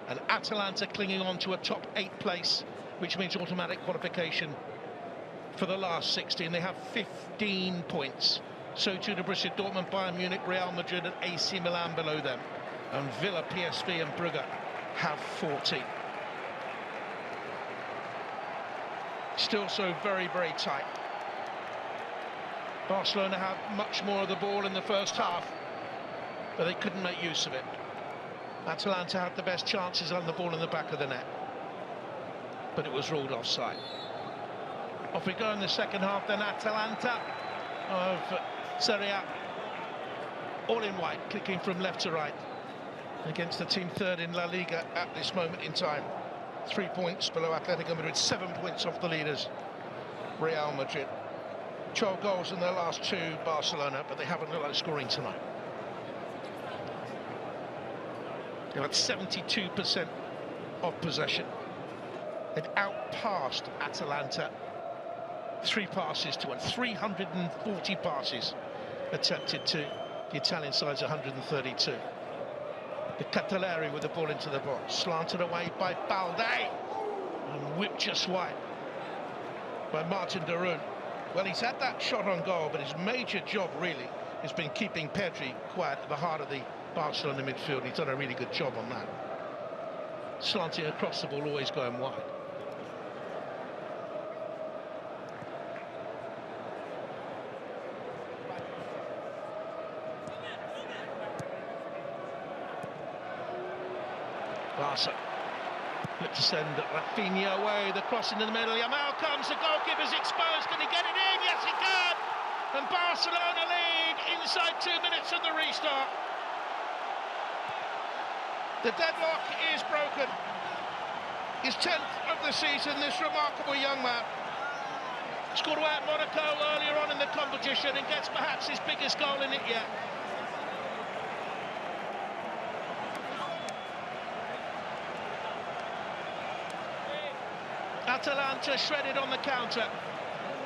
And Atalanta clinging on to a top 8 place, which means automatic qualification for the last 16. They have 15 points. So too do Borussia Dortmund, Bayern Munich, Real Madrid and AC Milan below them. And Villa, PSV and Brugge have 40. Still so very, very tight. Barcelona had much more of the ball in the first half, but they couldn't make use of it. Atalanta had the best chances on the ball in the back of the net, but it was ruled offside. Off we go in the second half then. Atalanta of Serie A, all in white, kicking from left to right against the team third in La Liga at this moment in time. 3 points below Atletico Madrid, 7 points off the leaders, Real Madrid. 12 goals in their last 2, Barcelona, but they haven't looked like scoring tonight. They've had 72% of possession. They've outpassed Atalanta 3 passes to 1. 340 passes attempted to the Italian side's 132. The Cataleri with the ball into the box, slanted away by Balde and whipped just wide by Martin Darun. Well, he's had that shot on goal, but his major job really has been keeping Pedri quiet at the heart of the Barcelona midfield. He's done a really good job on that. Slanting across the ball, always going wide. Barca look to send Rafinha away, the cross into the middle. Yamal comes, the goalkeeper's exposed. Can he get it in? Yes, he can! And Barcelona lead inside 2 minutes of the restart. The deadlock is broken. His 10th of the season, this remarkable young man. Scored away at Monaco earlier on in the competition and gets perhaps his biggest goal in it yet. Atalanta shredded on the counter.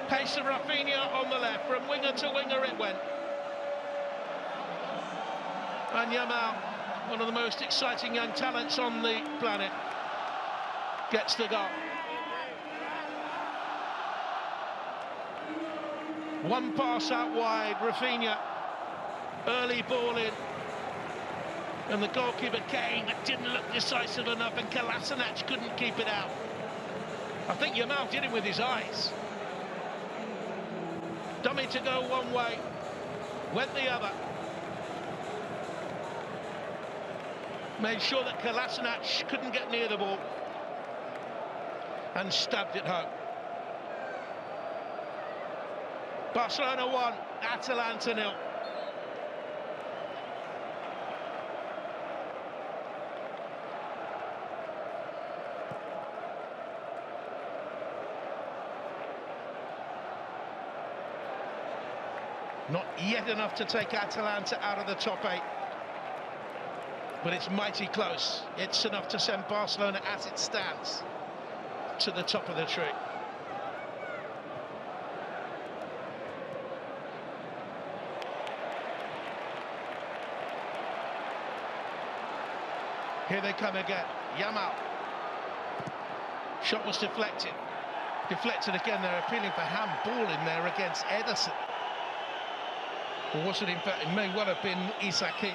Pace of Rafinha on the left. From winger to winger it went. And Yamal, one of the most exciting young talents on the planet, gets the goal. One pass out wide, Rafinha, early ball in. And the goalkeeper Kane didn't look decisive enough, and Kolasinac couldn't keep it out. I think Yamal did it with his eyes. Dummy to go one way, went the other. Made sure that Kolasinac couldn't get near the ball and stabbed it home. Barcelona 1, Atalanta 0. Not yet enough to take Atalanta out of the top 8. But it's mighty close. It's enough to send Barcelona, as it stands, to the top of the tree. Here they come again. Yamal. Shot was deflected. Deflected again. They're appealing for handball in there against Ederson. Or was it, in fact, it may well have been Isaki.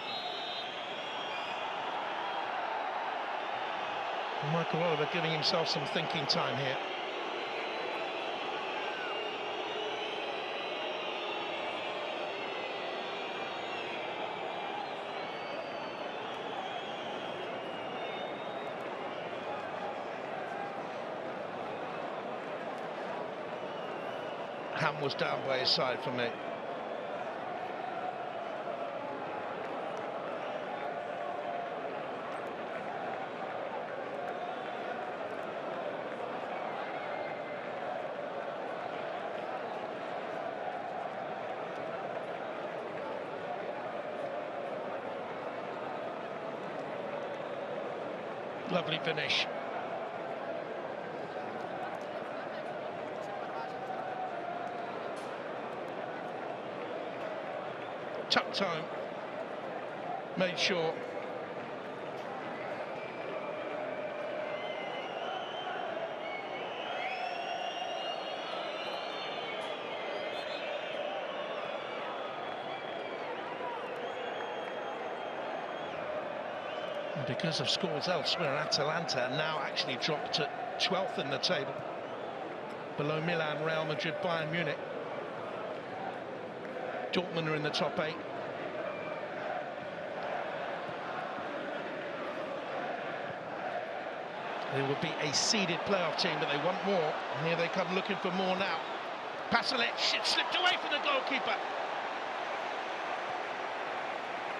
Michael Oliver giving himself some thinking time here. Ham was down by his side for me. Lovely finish. Tucked home. Made sure. And because of scores elsewhere, Atalanta now actually dropped to 12th in the table, below Milan, Real Madrid, Bayern Munich. Dortmund are in the top 8. They would be a seeded playoff team, but they want more. And here they come looking for more now. Pasalic, it slipped away from the goalkeeper.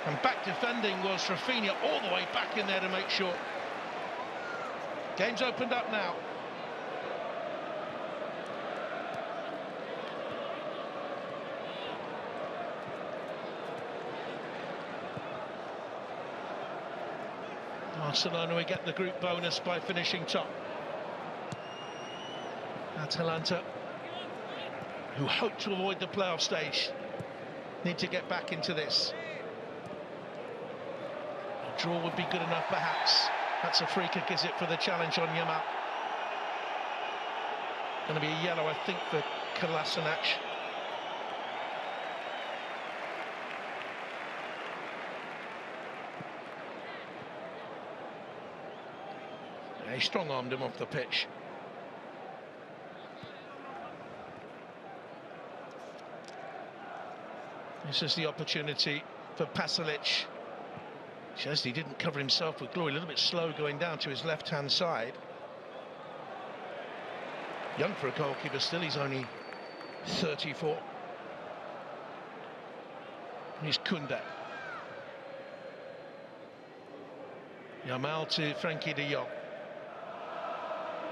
And back defending was Rafinha, all the way back in there to make sure. Game's opened up now. Barcelona will get the group bonus by finishing top. Atalanta, who hope to avoid the playoff stage, need to get back into this. A draw would be good enough, perhaps. That's a free kick, is it, for the challenge on Yamal? Going to be a yellow, I think, for Kolasinac. He strong-armed him off the pitch. This is the opportunity for Pasalic. Chesney didn't cover himself with glory, a little bit slow going down to his left-hand side. Young for a goalkeeper still, he's only 34. Here's Koundé. Yamal to Frankie de Jong.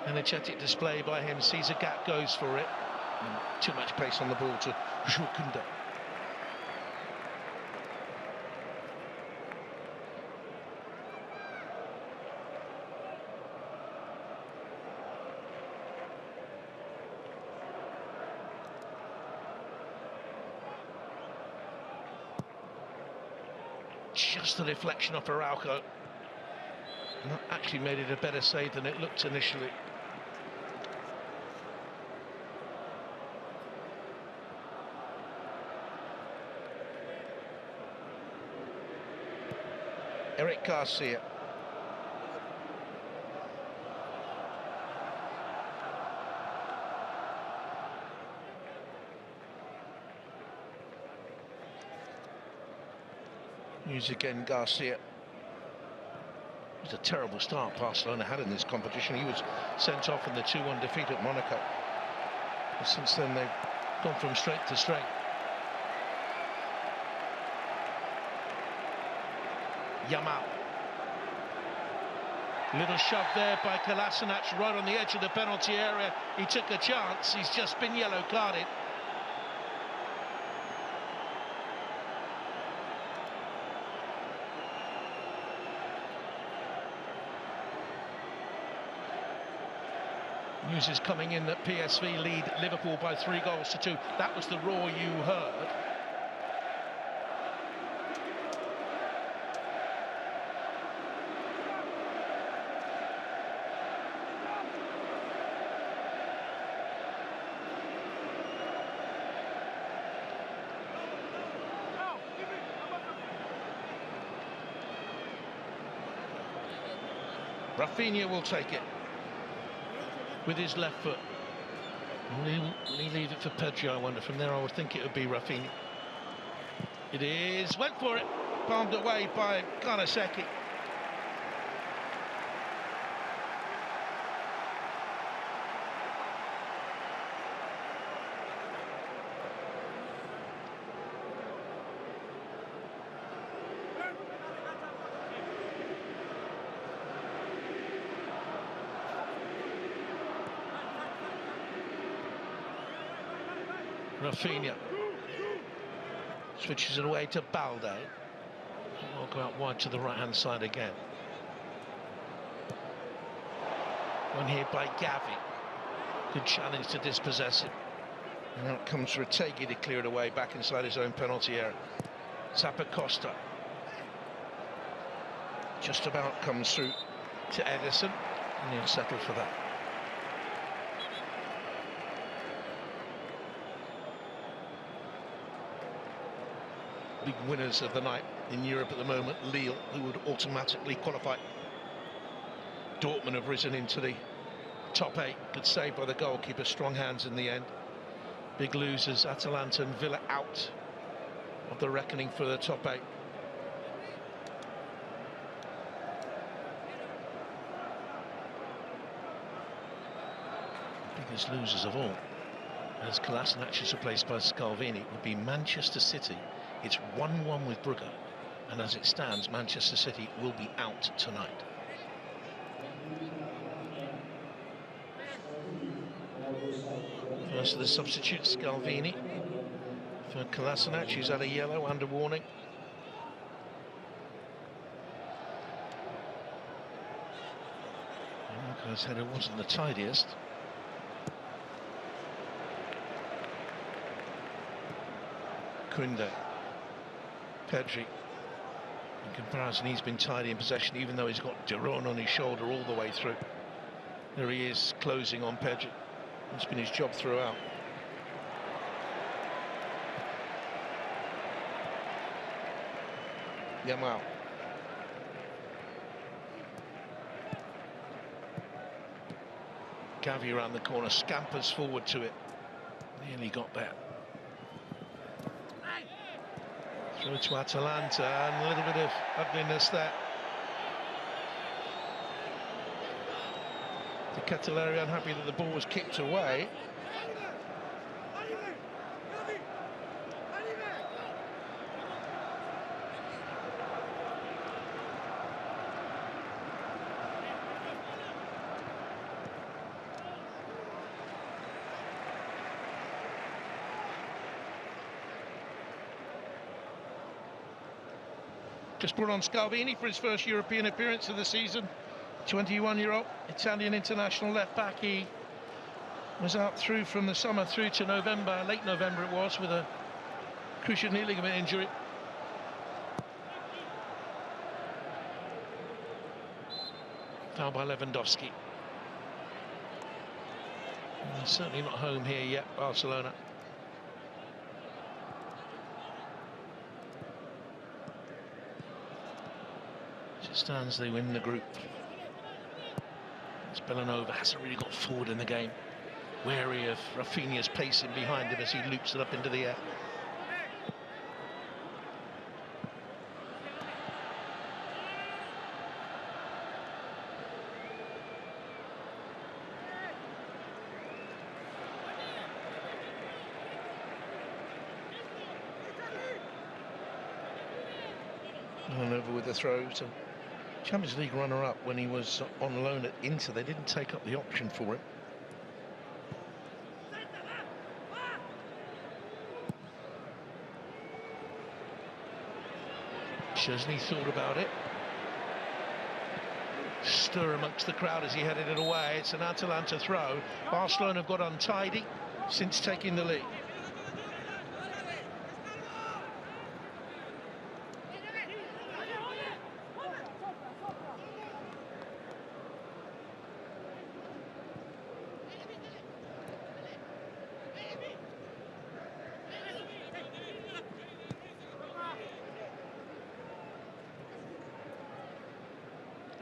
Energetic display by him, sees a gap, goes for it. And too much pace on the ball to Koundé. Just the deflection off Araujo. Not actually made it a better save than it looked initially. Eric Garcia. Here's again Garcia. It was a terrible start Barcelona had in this competition. He was sent off in the 2-1 defeat at Monaco. But since then they've gone from strength to strength. Yamal. Little shove there by Kolasinac right on the edge of the penalty area. He took a chance. He's just been yellow carded. News is coming in that PSV lead Liverpool by 3-2. That was the roar you heard. Rafinha will take it with his left foot. Will he leave it for Pedro, I wonder? From there I would think it would be Rafinha. It is, went for it, palmed away by Kolasinac. Rafinha switches it away to Balde. Will go out wide to the right-hand side again. One here by Gavi. Good challenge to dispossess it. And now it comes for Retegi to clear it away back inside his own penalty area. Zappacosta just about comes through to Edison, and he'll settle for that. big winners of the night in Europe at the moment. Lille, who would automatically qualify. Dortmund have risen into the top 8. Good save by the goalkeeper, strong hands in the end. Big losers, Atalanta and Villa, out of the reckoning for the top 8. Biggest losers of all, as Kolasinac is replaced by Scalvini, would be Manchester City. It's 1-1 with Brugge, and as it stands, Manchester City will be out tonight. First of the substitutes, Scalvini for Kolasinac, who's had a yellow and a warning. Marco's header wasn't the tidiest. Kunde, Pedri. In comparison, he's been tidy in possession, even though he's got Duron on his shoulder all the way through. There he is, closing on Pedri. It's been his job throughout. Yamal. Gavi around the corner, scampers forward to it. Nearly got there. Through to Atalanta, and a little bit of ugliness there. The Catalari unhappy that the ball was kicked away. Just brought on Scalvini for his first European appearance of the season. 21-year-old Italian international left back. He was out through from the summer through to November, late November it was, with a cruciate knee ligament injury. Foul by Lewandowski. Certainly not home here yet, Barcelona. As it stands, they win the group. Bellanova hasn't really got forward in the game. Wary of Rafinha's pacing behind him as he loops it up into the air. And over with the throw to Champions League runner-up when he was on loan at Inter. They didn't take up the option for him. Szczesny thought about it. Stir amongst the crowd as he headed it away. It's an Atalanta throw. Barcelona have got untidy since taking the lead.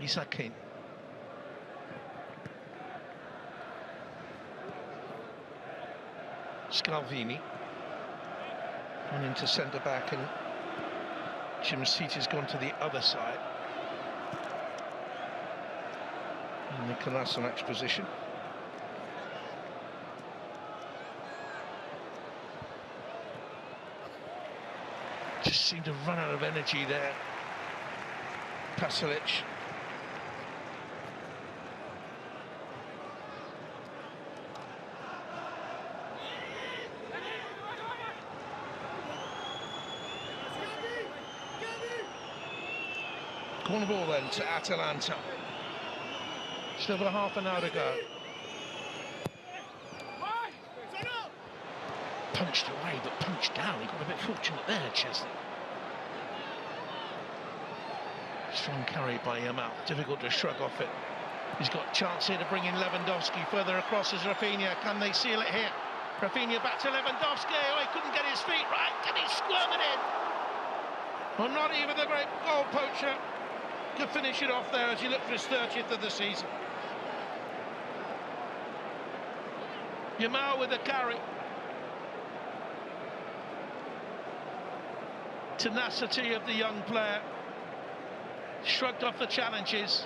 Isakin. Scalvini. And into centre back, and Jim's seat has gone to the other side. In the Kolasinac's position. Just seemed to run out of energy there. Pasalic. Corner ball then to Atalanta. Still got half an hour to go. Punched away, but punched down. He got a bit fortunate there, Szczesny. Strong carry by Yamal. Difficult to shrug off it. He's got a chance here to bring in Lewandowski. Further across is Rafinha. Can they seal it here? Rafinha back to Lewandowski. Oh, he couldn't get his feet right. Can he squirm it in? Well, not even the great goal poacher could finish it off there as he looked for his 30th of the season. Yamal with the carry. Tenacity of the young player. Shrugged off the challenges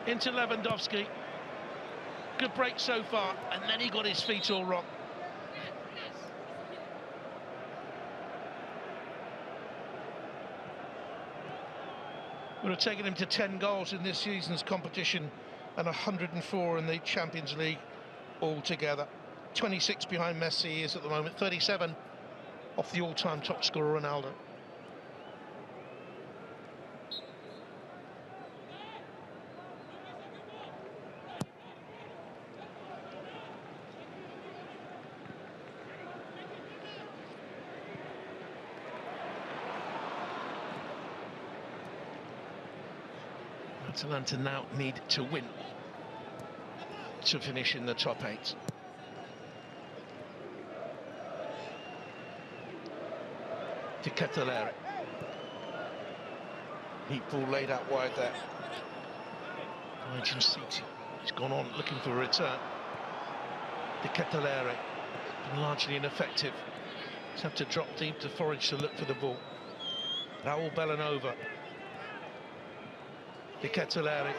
into Lewandowski. Good break so far, and then he got his feet all wrong. Would have taken him to 10 goals in this season's competition and 104 in the Champions League altogether. 26 behind Messi he is at the moment, 37 off the all-time top scorer Ronaldo. Atalanta now need to win to finish in the top 8. De Ketelaere. Neat ball laid out wide there. Nigel City. He's gone on looking for a return. De Ketelaere been largely ineffective. He's had to drop deep to forage to look for the ball. Raul Bellanova. De Ketelaere.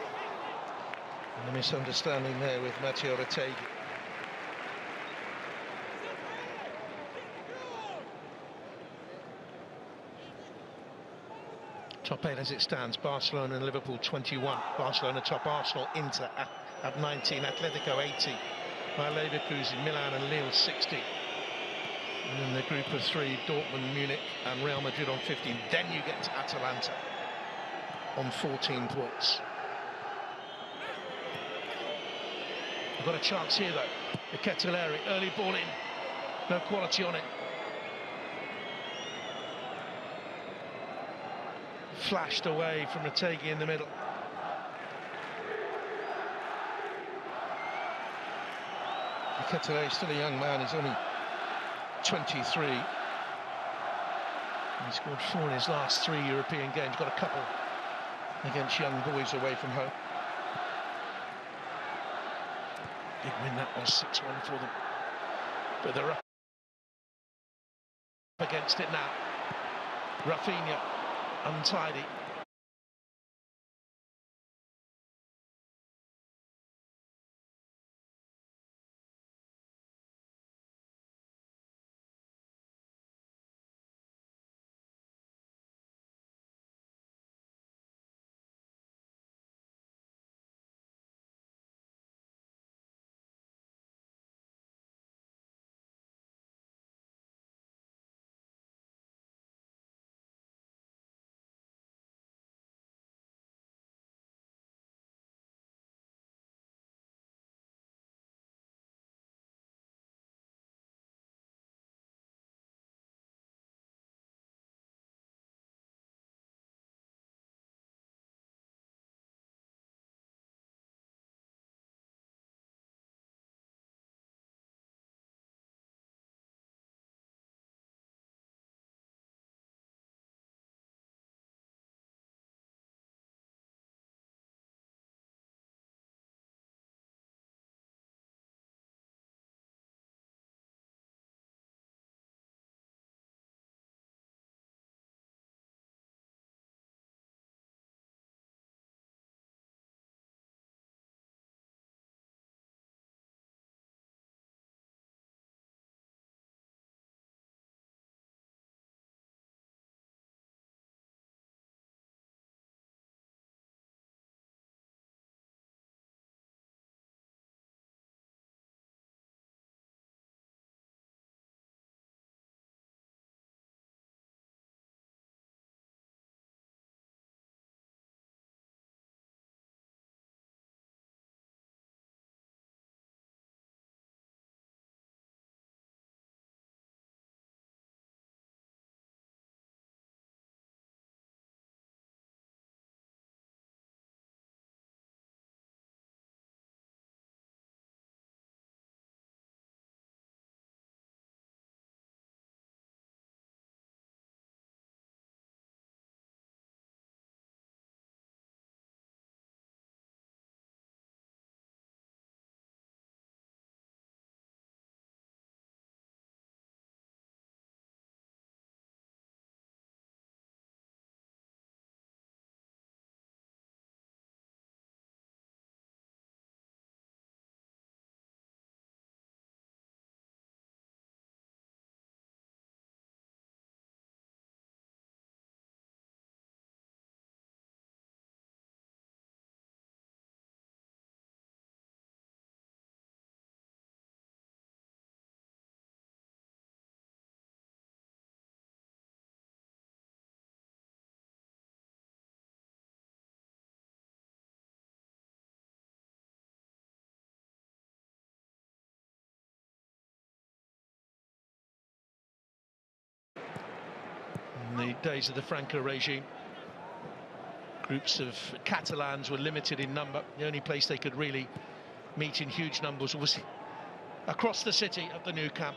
And a misunderstanding there with Matteo Retegui. Top 8 as it stands, Barcelona and Liverpool 21. Barcelona top, Arsenal, Inter at 19, Atletico 80, Bayer Leverkusen, Milan and Lille 60. And in the group of 3, Dortmund, Munich and Real Madrid on 15. Then you get to Atalanta on 14 points. We've got a chance here though. The Ketelaere, early ball in, no quality on it. Flashed away from Retegui in the middle. Ketelaere is still a young man, he's only 23. He scored 4 in his last 3 European games, got a couple against young boys away from home. Big win that was, 6-1 for them. But they're up against it now. Rafinha, untidy. days of the Franco regime. Groups of Catalans were limited in number. The only place they could really meet in huge numbers was across the city at the new camp.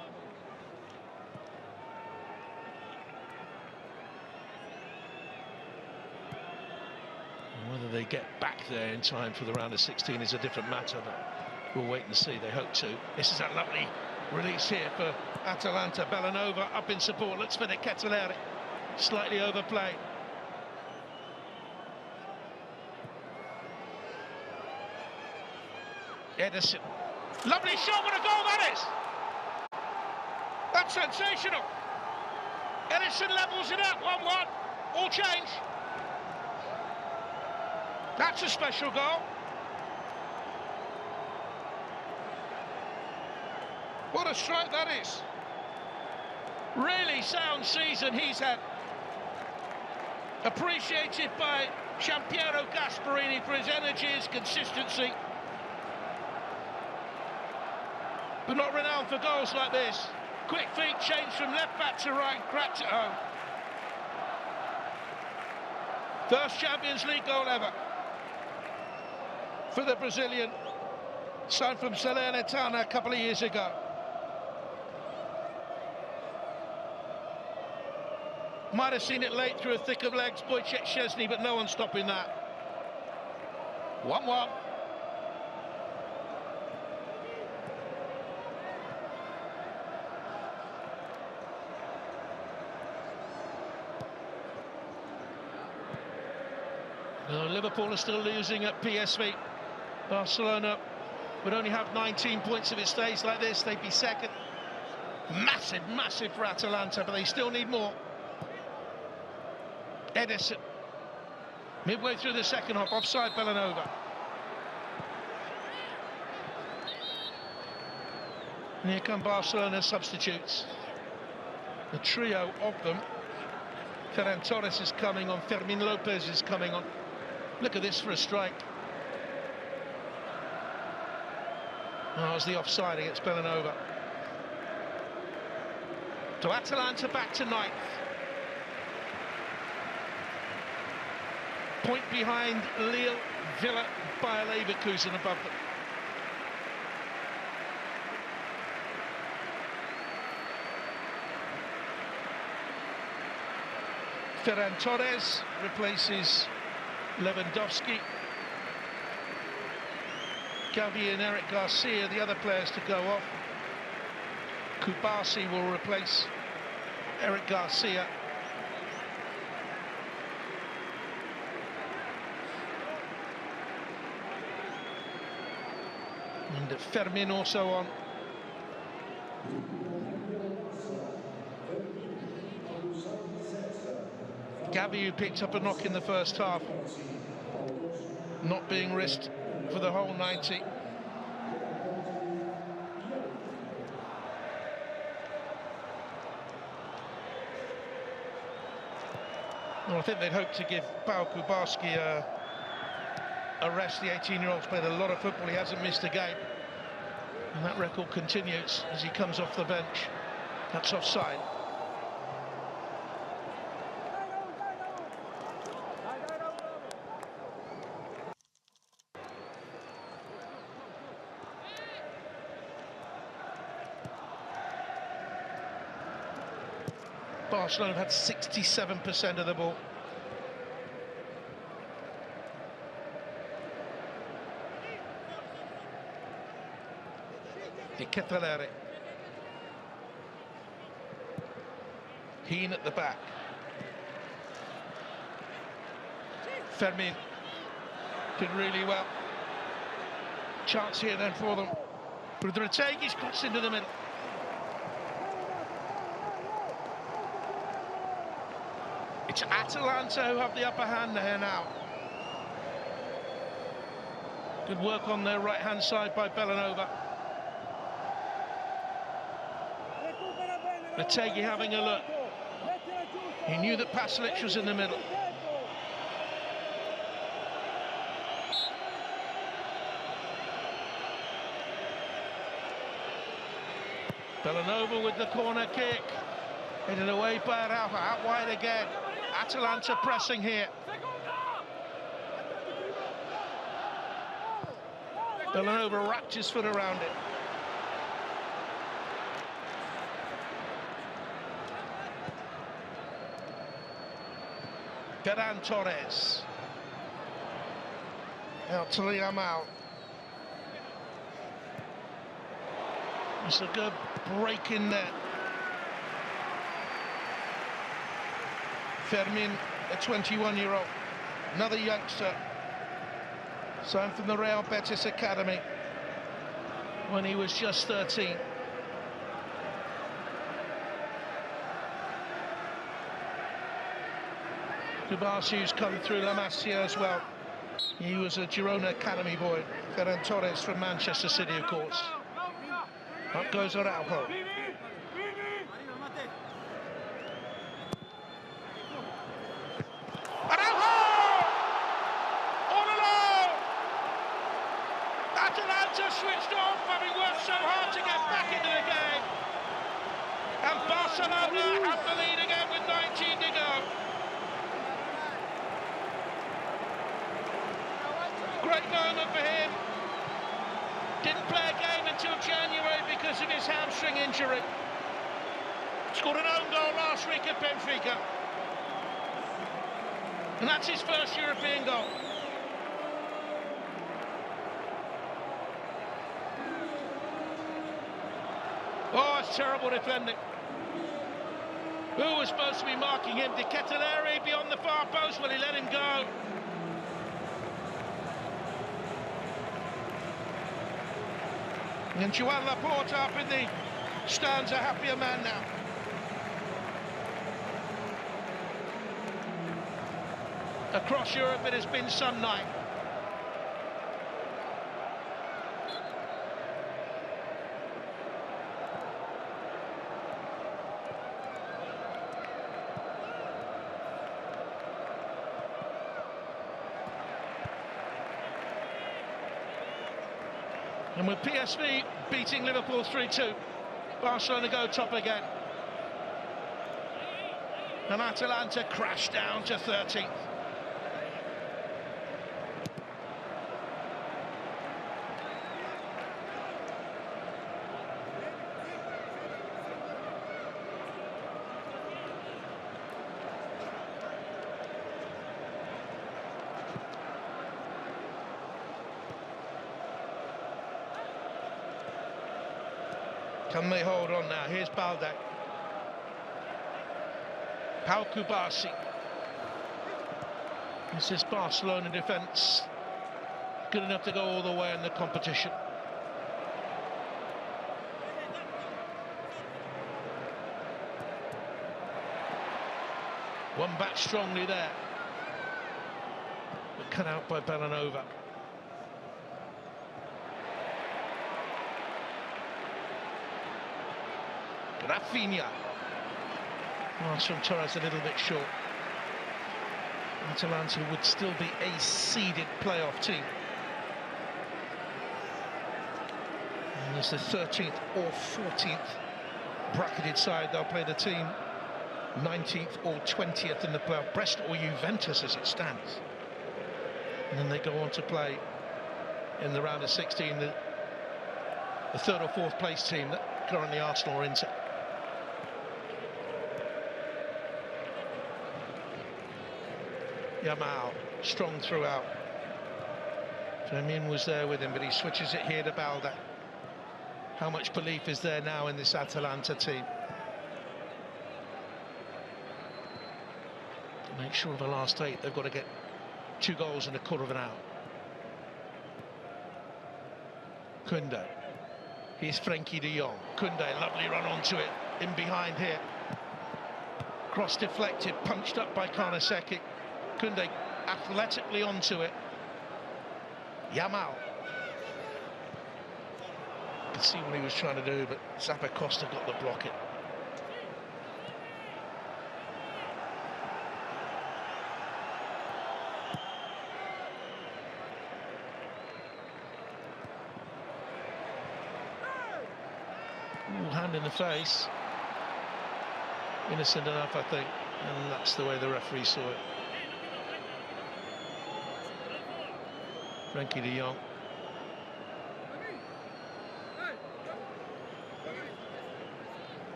Whether they get back there in time for the round of 16 is a different matter, but we'll wait and see. They hope to. This is a lovely release here for Atalanta. Bellanova up in support. Looks for the Ketelere. Slightly overplayed. Edison. Lovely shot. What a goal that is! That's sensational. Edison levels it up. 1-1. All change. That's a special goal. What a strike that is. Really sound season he's had. Appreciated by Giampiero Gasparini for his energy, his consistency. But not renowned for goals like this. Quick feet, change from left back to right, cracked it home. First Champions League goal ever for the Brazilian, signed from Salernitana a couple of years ago. Might have seen it late through a thick of legs, Wojciech Szczesny, but no one's stopping that. 1-1. Liverpool are still losing at PSV. Barcelona would only have 19 points if it stays like this. They'd be second. Massive for Atalanta, but they still need more. Edison. Midway through the second half, offside Bellanova. And here come Barcelona substitutes. The trio of them. Ferran Torres is coming on, Fermin Lopez is coming on. Look at this for a strike. Oh, it was the offside against Bellanova. So Atalanta back to ninth. Point behind Lille, Villa, Bayer Leverkusen above them. Ferran Torres replaces Lewandowski. Gavi and Eric Garcia, the other players to go off. Kubasi will replace Eric Garcia. And Fermin also on. Gavi, who picked up a knock in the first half, not being risked for the whole 90. Well, I think they'd hope to give Pau Kubasi a rest. The 18-year-old's played a lot of football. He hasn't missed a game. And that record continues as he comes off the bench. That's offside. Barcelona have had 67% of the ball. De Ketelere. Heen at the back. Fermin did really well. Chance here then for them. Rodriguez cuts into the middle. It's Atalanta who have the upper hand here now. Good work on their right-hand side by Bellanova. Retegi having a look. He knew that Pasalic was in the middle. Bellanova with the corner kick. Headed away by Rafa, out wide again. Atalanta pressing here. Villanova wrapped his foot around it. Ferran Torres. Out to Yamal. It's a good break in there. Fermin, a 21-year-old, another youngster, signed from the Real Betis Academy when he was just 13. Kubasi's come through La Masia as well. He was a Girona Academy boy. Ferran Torres from Manchester City, of course. Up goes Araujo. Atalanta switched off, having worked so hard to get back into the game. And Barcelona have the lead again with 19 to go. Great moment for him. Didn't play a game until January because of his hamstring injury. Scored an own goal last week at Benfica. And that's his first European goal. Oh, it's terrible defending. Who was supposed to be marking him? De Ketelaere beyond the far post, well, he let him go. And Joan Laporte up in the stands, a happier man now. Across Europe it has been some night. And with PSV beating Liverpool 3-2, Barcelona go top again. And Atalanta crash down to 13th. Can they hold on now? Here's Balde. Pau Kubasi. Is this Barcelona defence good enough to go all the way in the competition? One back strongly there, but cut out by Villanova. Rafinha. Pass from Torres a little bit short. Atalanta would still be a seeded playoff team. And as the 13th or 14th bracketed side, they'll play the team 19th or 20th in the playoff, Brest or Juventus as it stands. And then they go on to play in the round of 16 the third or fourth place team that currently Arsenal are into. Yamal, strong throughout. Fermin was there with him, but he switches it here to Balde. How much belief is there now in this Atalanta team? To make sure of the last 8, they've got to get 2 goals in a quarter of an hour. Koundé. Here's Frenkie de Jong. Koundé, lovely run onto it. In behind here. Cross deflected, punched up by Karnaseki. Koundé athletically onto it. Yamal. You can see what he was trying to do, but Zappacosta got the block it. Ooh, hand in the face. Innocent enough, I think. And that's the way the referee saw it. Frankie de Jong.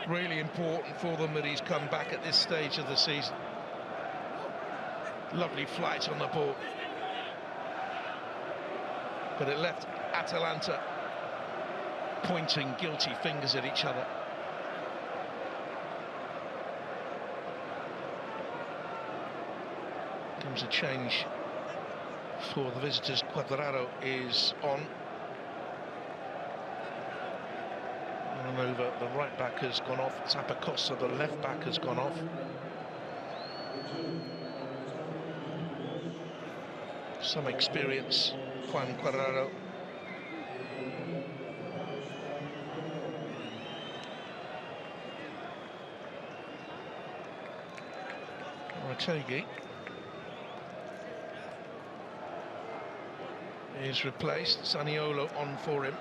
Really important for them that he's come back at this stage of the season. Lovely flight on the ball. But it left Atalanta pointing guilty fingers at each other. Comes a change for the visitors. Cuadrado is on. And over, the right back has gone off. Zappacosta, the left back, has gone off. Some experience, Juan Cuadrado. Ortegi is replaced. Zaniolo on for him.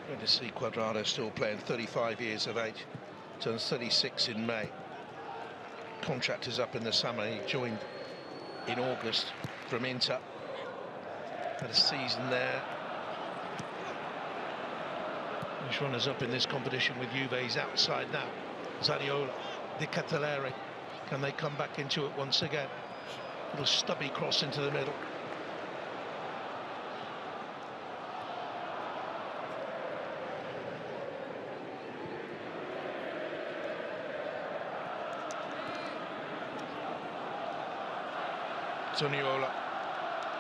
Good to see Cuadrado still playing, 35 years of age, turns 36 in May. Contract is up in the summer. He joined in August from Inter. Had a season there. His runners up in this competition with Juve. He's outside now. Zaniolo, Di Cattelere. Can they come back into it once again? Little stubby cross into the middle. Zaniolo,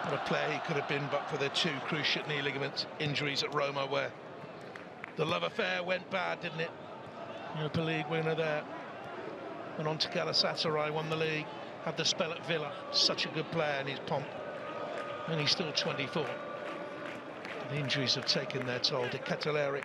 what a player he could have been but for the two cruciate knee ligament injuries at Roma, where the love affair went bad, didn't it? Europa League winner there. Went on to Galatasaray, won the league, had the spell at Villa. Such a good player in his pomp. And he's still 24. The injuries have taken their toll. Di Cattelere.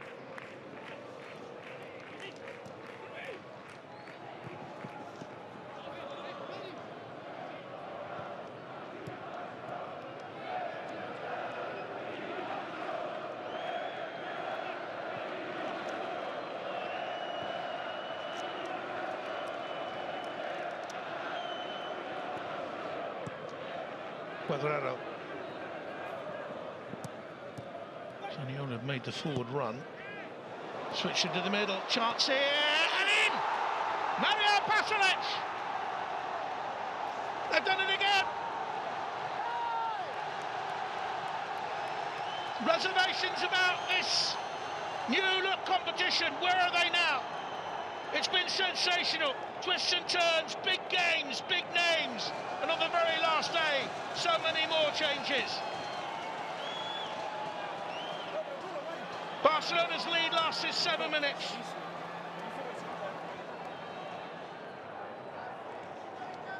Cuadrado. Zaniolo made the forward run. Switched into the middle. Chance here and in! Mario Pasalic! They've done it again! Reservations about this new look competition. Where are they now? It's been sensational. Twists and turns, big games, big names. And on the very last day, so many more changes. Barcelona's lead lasted 7 minutes.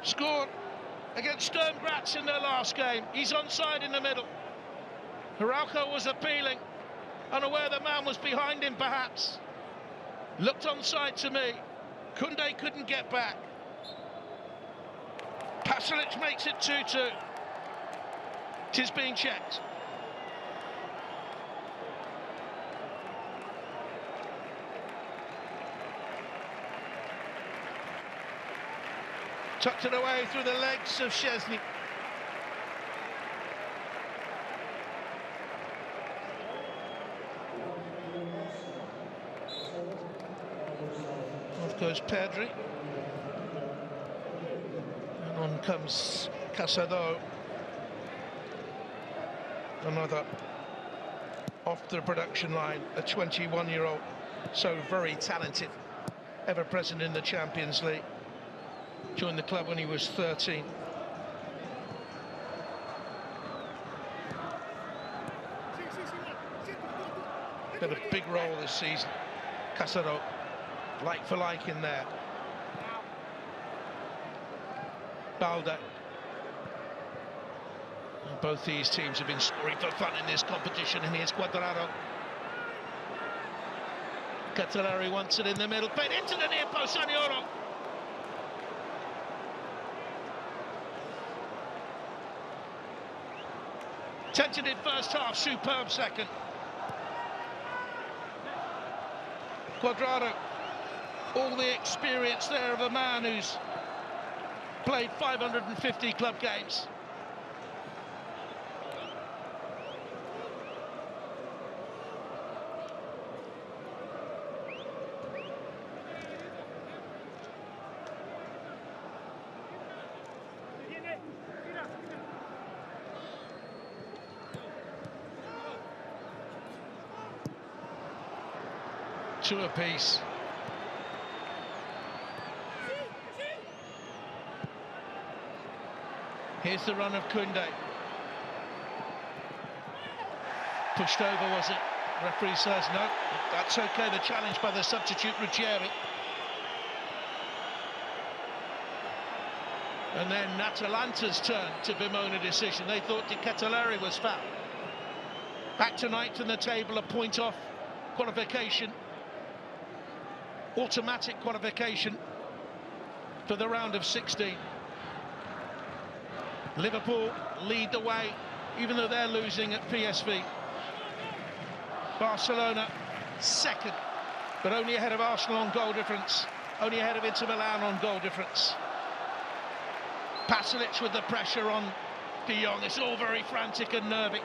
Scored against Sturm Graz in their last game. He's onside in the middle. Araujo was appealing, unaware the man was behind him perhaps. Looked onside to me. Koundé couldn't get back. Pasalic makes it 2-2. It is being checked. Tucked it away through the legs of Szczesny. Off goes Pedri. And on comes Casado. Another off the production line, a 21-year-old, so very talented, ever present in the Champions League. Joined the club when he was 13. Got a big role this season. Casado, like for like in there. Balde. Both these teams have been scoring for fun in this competition, and here's Cuadrado. Catelari wants it in the middle, played into the near post, Zaniolo. Tentative first half, superb second. Cuadrado, all the experience there of a man who's played 550 club games. Two apiece. Here's the run of Koundé. Pushed over, was it? Referee says no, that's okay. The challenge by the substitute Ruggieri. And then Atalanta's turn to bemoan a decision. They thought De Ketelaere was fouled. Back tonight to the table, a point off qualification. Automatic qualification for the round of 16. Liverpool lead the way, even though they're losing at PSV. Barcelona second, but only ahead of Arsenal on goal difference, only ahead of Inter Milan on goal difference. Pasalic with the pressure on De Jong. It's all very frantic and nervy.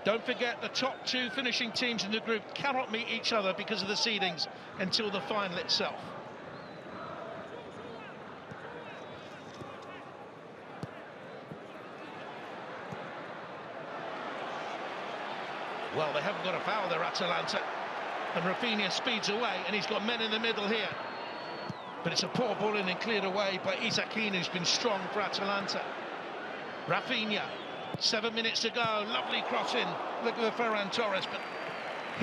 Don't forget, the top two finishing teams in the group cannot meet each other because of the seedings until the final itself. Well, they haven't got a foul there, Atalanta. And Rafinha speeds away, and he's got men in the middle here. But it's a poor ball in and cleared away by Isaacine, who's been strong for Atalanta. Rafinha. 7 minutes to go, lovely cross in. Look at the Ferran Torres, but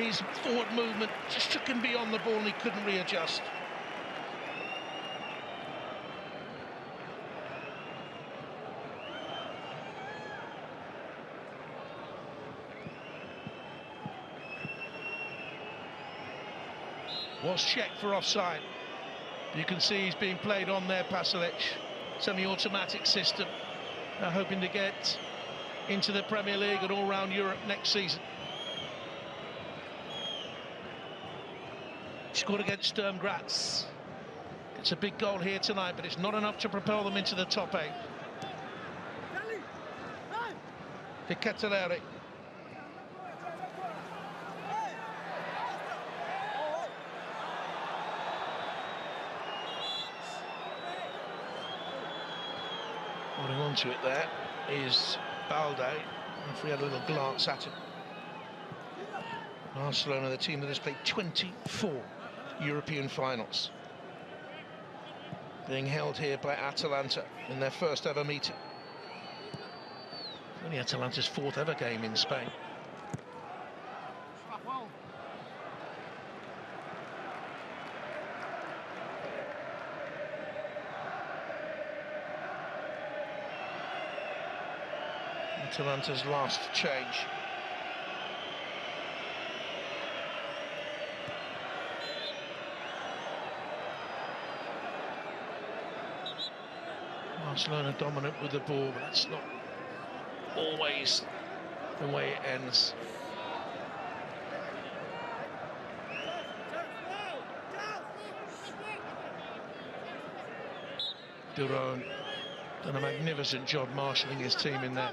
his forward movement just took him beyond the ball and he couldn't readjust. Was checked for offside. You can see he's being played on there, Pasalic. Semi-automatic system. Now hoping to get into the Premier League and all round Europe next season. Scored against Sturm Graz. It's a big goal here tonight, but it's not enough to propel them into the top 8. De Ketelaere. Holding on to it there is Balde, if we had a little glance at him. Barcelona, the team that has played 24 European finals, being held here by Atalanta in their first ever meeting. Only Atalanta's 4th ever game in Spain. Atalanta's last change. Barcelona dominant with the ball, but that's not always the way it ends. Duron done a magnificent job marshalling his team in there.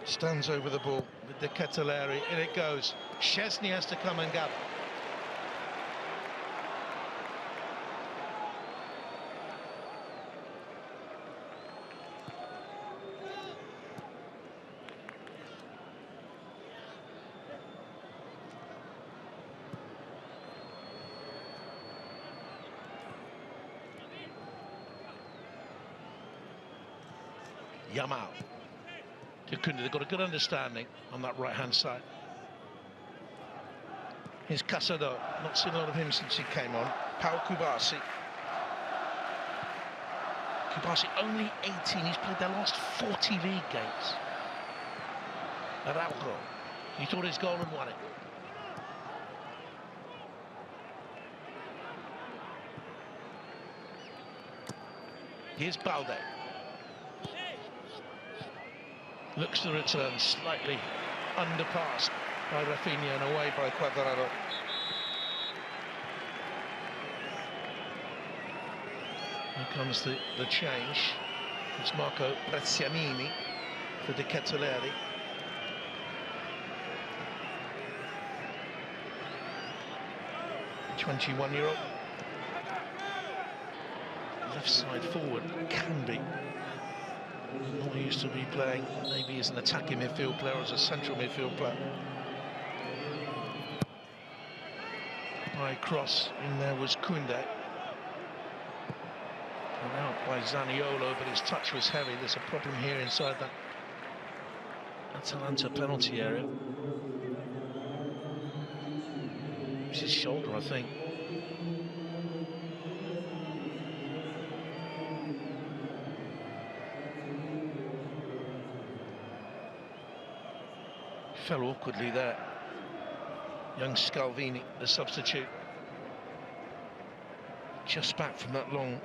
Stands over the ball with De Ketelaere, in it goes. Szczesny has to come and gather. Yamal. They've got a good understanding on that right-hand side. Here's Casado. Not seen a lot of him since he came on. Pau Kubasi. Kubasi only 18, he's played their last 40 league games. Araujo, he thought his goal and won it. Here's Balde. Looks to return, slightly underpassed by Rafinha and away by Cuadrado. Here comes the change. It's Marco Brescianini for De Ketelaere. The 21-year-old. Left side forward can be. Not used to be playing maybe as an attacking midfield player or as a central midfield player. High cross, in there was Koundé. And out by Zaniolo, but his touch was heavy. There's a problem here inside that Atalanta penalty area. It's his shoulder, I think. Fell awkwardly there. Young Scalvini, the substitute. Just back from that long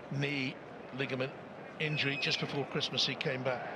knee ligament injury just before Christmas he came back.